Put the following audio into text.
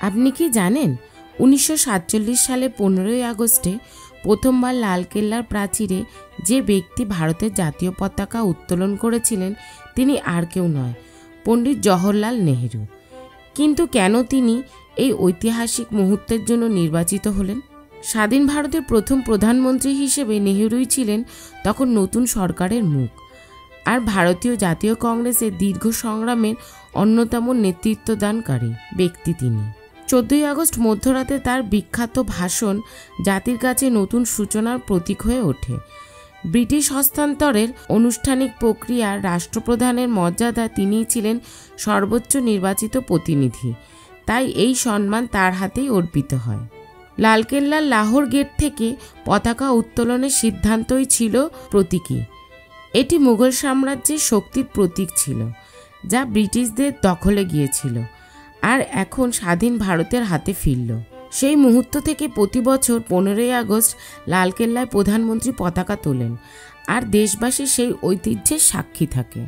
আপনি কি জানেন 1947 সালে 15ই আগস্টে প্রথমবার লালকেল্লার প্রাচীরে যে ব্যক্তি ভারতের জাতীয় পতাকা উত্তোলন করেছিলেন তিনি আর কেউ নয়, পণ্ডিত জওহরলাল নেহেরু। কিন্তু কেন তিনি এই ঐতিহাসিক মুহূর্তের জন্য নির্বাচিত হলেন? স্বাধীন ভারতের প্রথম প্রধানমন্ত্রী হিসেবে নেহেরুই ছিলেন তখন নতুন সরকারের মুখ, আর ভারতীয় জাতীয় কংগ্রেসের দীর্ঘ সংগ্রামের অন্যতম নেতৃত্বদানকারী ব্যক্তি তিনি। 14ই আগস্ট মধ্যরাতে তার বিখ্যাত ভাষণ জাতির কাছে নতুন সূচনার প্রতীক হয়ে ওঠে। ব্রিটিশ হস্তান্তরের আনুষ্ঠানিক প্রক্রিয়ার রাষ্ট্রপ্রধানের মর্যাদা তিনিই ছিলেন সর্বোচ্চ নির্বাচিত প্রতিনিধি, তাই এই সম্মান তার হাতেই অর্পিত হয়। লালকেল্লার লাহোর গেট থেকে পতাকা উত্তোলনের সিদ্ধান্তই ছিল প্রতীকী। এটি মুঘল সাম্রাজ্যের শক্তির প্রতীক ছিল, যা ব্রিটিশদের দখলে গিয়েছিল আর এখন স্বাধীন ভারতের হাতে ফিরল। সেই মুহূর্ত থেকে প্রতি বছর 15ই আগস্ট লালকেল্লায় প্রধানমন্ত্রী পতাকা তোলেন আর দেশবাসী সেই ঐতিহ্যের সাক্ষী থাকে।